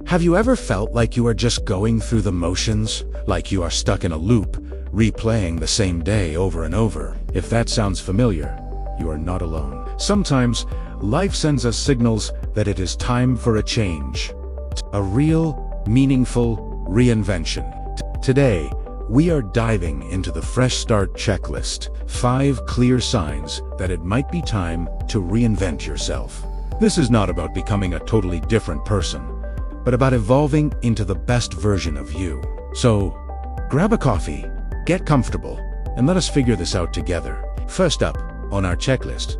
Have you ever felt like you are just going through the motions, like you are stuck in a loop, replaying the same day over and over? If that sounds familiar, you are not alone. Sometimes, life sends us signals that it is time for a change. A real, meaningful reinvention. Today, we are diving into the Fresh Start checklist, 5 clear signs that it might be time to reinvent yourself. This is not about becoming a totally different person, but about evolving into the best version of you. So, grab a coffee, get comfortable, and let us figure this out together. First up on our checklist,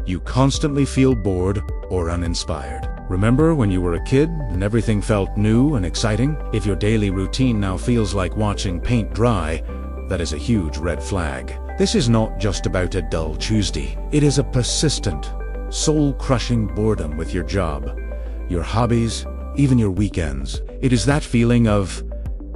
you constantly feel bored or uninspired. Remember when you were a kid and everything felt new and exciting? If your daily routine now feels like watching paint dry, that is a huge red flag. This is not just about a dull Tuesday. It is a persistent, soul-crushing boredom with your job, your hobbies, even your weekends. It is that feeling of,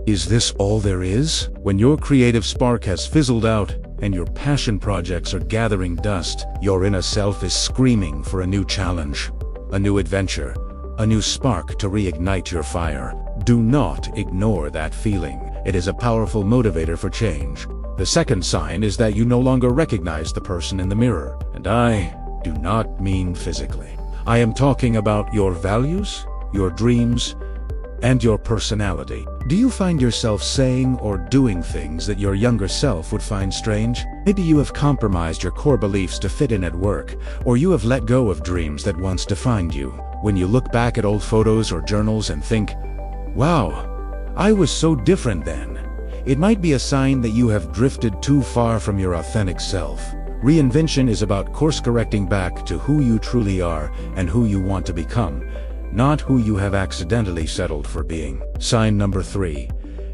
is this all there is? When your creative spark has fizzled out and your passion projects are gathering dust, your inner self is screaming for a new challenge, a new adventure, a new spark to reignite your fire. Do not ignore that feeling. It is a powerful motivator for change. The second sign is that you no longer recognize the person in the mirror. And I do not mean physically. I am talking about your values, your dreams, and your personality. Do you find yourself saying or doing things that your younger self would find strange? Maybe you have compromised your core beliefs to fit in at work, or you have let go of dreams that once defined you. When you look back at old photos or journals and think, wow, I was so different then, it might be a sign that you have drifted too far from your authentic self. Reinvention is about course-correcting back to who you truly are and who you want to become, not who you have accidentally settled for being. Sign number 3.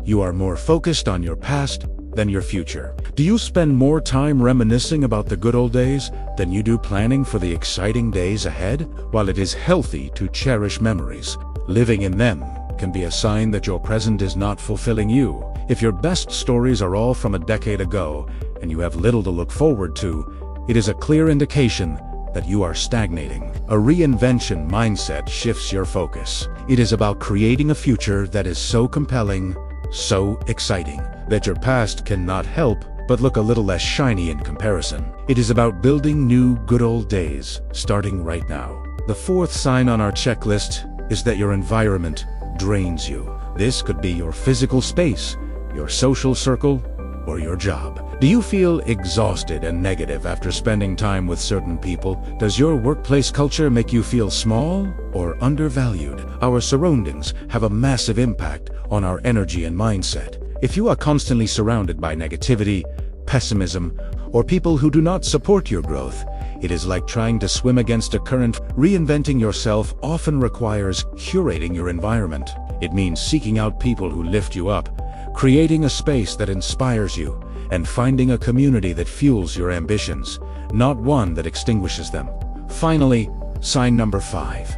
You are more focused on your past than your future. Do you spend more time reminiscing about the good old days than you do planning for the exciting days ahead? While it is healthy to cherish memories, living in them can be a sign that your present is not fulfilling you. If your best stories are all from a decade ago and you have little to look forward to, it is a clear indication that you are stagnating. A reinvention mindset shifts your focus. It is about creating a future that is so compelling, so exciting, that your past cannot help but look a little less shiny in comparison. It is about building new good old days, starting right now. The 4th sign on our checklist is that your environment drains you. This could be your physical space, your social circle, or your job. Do you feel exhausted and negative after spending time with certain people? Does your workplace culture make you feel small or undervalued? Our surroundings have a massive impact on our energy and mindset. If you are constantly surrounded by negativity, pessimism, or people who do not support your growth, it is like trying to swim against a current. Reinventing yourself often requires curating your environment. It means seeking out people who lift you up, creating a space that inspires you, and finding a community that fuels your ambitions, not one that extinguishes them. Finally, sign number 5.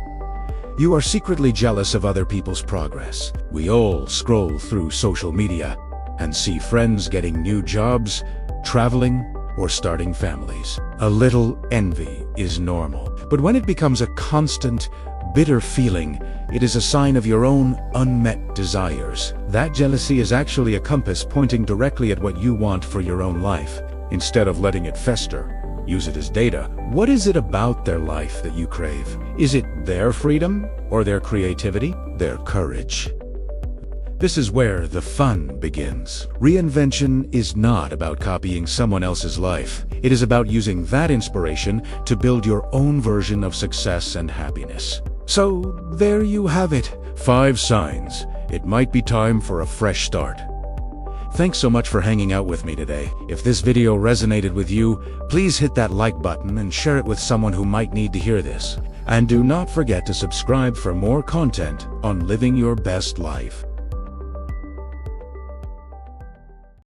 You are secretly jealous of other people's progress. We all scroll through social media and see friends getting new jobs, traveling, or starting families. A little envy is normal. But when it becomes a constant, bitter feeling, it is a sign of your own unmet desires. That jealousy is actually a compass pointing directly at what you want for your own life. Instead of letting it fester, use it as data. What is it about their life that you crave? Is it their freedom or their creativity, their courage? This is where the fun begins. Reinvention is not about copying someone else's life. It is about using that inspiration to build your own version of success and happiness. So, there you have it. 5 signs. It might be time for a fresh start. Thanks so much for hanging out with me today. If this video resonated with you, please hit that like button and share it with someone who might need to hear this. And do not forget to subscribe for more content on living your best life.